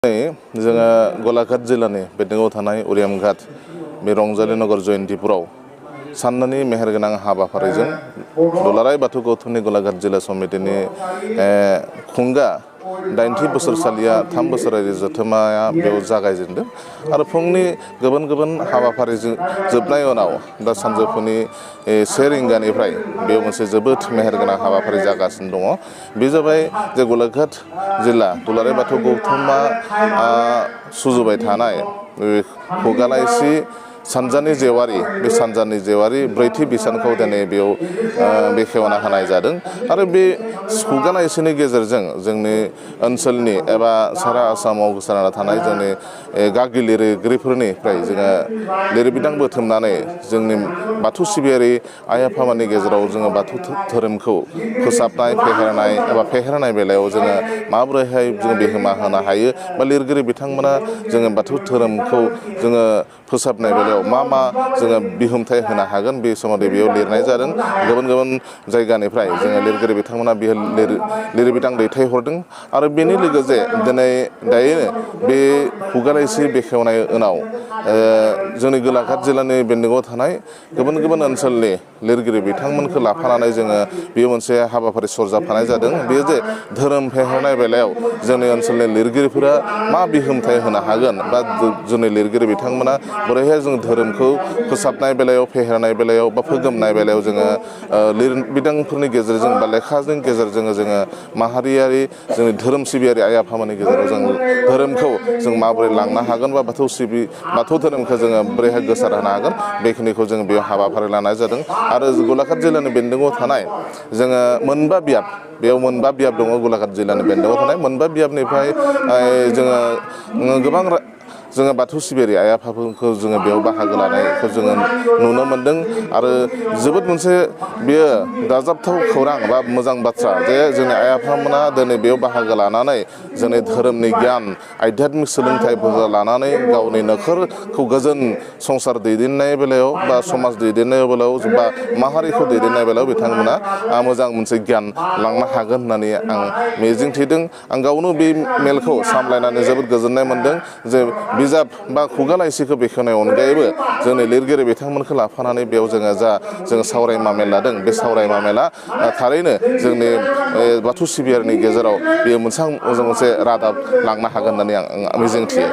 जोङो गलाघाट जिल्लानि बेंटलाव थानाय उरियामघाट बे रंजालि नगर जयन्तीपुराव साननानि मेहेरगोनां हाबाफारिजों दुलाराय बाथौ गौथुमनि गलाघाट जिल्ला समितिनि खुंगा 80 बोसोरसालिया 3 बोसोरारि जथुम्माया बेयाव जागायजेनदों आरो फुंनि गुबुन हाबाफारि जोबनाय उनाव दा सानजौफुनि 1 रिंगानिफ्राय बेयाव मोनसे जोबोद मेहेरगोनां हाबाफारि जागासिनो दङ। बे जाबाय जे गलाघाट जिल्ला दुलाराय बाथौ गौथुमा सुजुबाय थानाय खुगालाइसि सानजानि जेवारि बे सानजानि जेवारि ब्रैथि बिसानखौ दिनै बेयाव बेखेवना होनाय जादों आरो बे खुगालाइसिनि गेजेरजों जोंनि ओनसोलनि एबा सारा आसामाव गोसारना थानाय जोंनि गागि लिरगिरिफोरनिफ्राय जोङो लिरबिदां बुथुमनानै जोंनि बाथौ सिबियारि आइ आफामोननि गेजेराव जोङो बाथौ धोरोमखौ फोसाबनाय फेहेरनाय एबा फेहेरनाय बेलायाव जोङो माबोरैहाय जों बिहोमा होनो हायो बा लिरगिरि बिथांमोना जोङो बाथौ धोरोमखौ जोङो फोसाबनाय बेलायाव मा जोङो बिहोमथाय होनो हागोन बे सोमोन्दै बेयाव लिरनाय जादों। गुबुन जायगानिफ्राय जोङो लिरगिरि बिथांमोना बेयाव लिरबिदां दैथायहरदों आरो बेनि लोगोसे दायो बे खुगालाइसि बेखेवनाय उनाव जोंनि गलाघाट जिल्लानि बेन्दोंआव थानाय गुबुन ओनसोलनि लिरगिरि बिथांमोनखौ लाफानानै जोङो बेयो मोनसे हाबाफारि सरजाबफानाय जादों। बेयो जे धोरोम फेहेरनाय बेलायाव जोंनि ओनसोलनि लिरगिरिफोरा मा बिहोमथाय होनो हागोन बा जोंनि लिरगिरि बिथांमोना बोरैहाय जों धोरोमखौ फोसाबनाय बेलायाव फेहेरनाय बेलायाव बा फोगोमनाय बेलायाव जोङो लिरबिदांफोरनि गेजेरजों बा लेखानि गेजेरजों जोङो माहारियारि जोंनि धोरोम सिबियारि आइ आफामोननि गेजेराव जों धोरोमखौ जों माबोरै लांनो हागोन बा बाथौ धोरोमखौ जोङो बोरैहाय गोसार होनो हागोन बेखिनिखौ जों बेयाव हाबाफारि लानाय जादों। आरो गलाघाट जिल्लानि बेन्दोंआव थानाय जोङो मोनबा बियाब दङ। गलाघाट जिल्लानि बेन्दोंआव थानाय मोनबा बियाबनिफ्राय जोङो गोबां जोङो बाथौ सिबियारि आइ आफाफोरखौ जोङो बेयाव बाहागो लानायखौ जोङो नुनो मोनदों आरो जोबोद मोनसे बेयो दाजाबथाव खौरां बा मोजां बाथ्रा जे जोंनि आइ आफामोना दिनै बेयाव बाहागो लानानै जोंनि धोरोमनि गियान आध्यात्मिक सोलोंथाइफोरखौ लानानै गावनि न'खरखौ गोजोन संसार दैदेननाय बेलायाव बा समाज दैदेननाय बेलायाव बा माहारिखौ दैदेननाय बेलायाव बिथांमोना मोजां मोनसे गियान लांनो हागोन होननानै आं मिजिंथिदों। आं गावनो बे मेलखौ सामलायनानै जोबोद गोजोननाय मोनदों जे बिजाब बा खुगालाइसिखौ बेखेवनाय अनगायैबो जोंनि लिरगिरि बिथांमोनखौ लाफानानै बेयाव जोङो सावरायमा मेल लादों। बे सावरायमा मेला थारैनो जोंनि बाथौ सिबियारिनि गेजेराव बेयो मोनसे रादाब लांनो हागोन होननानै आं मिजिंथियो।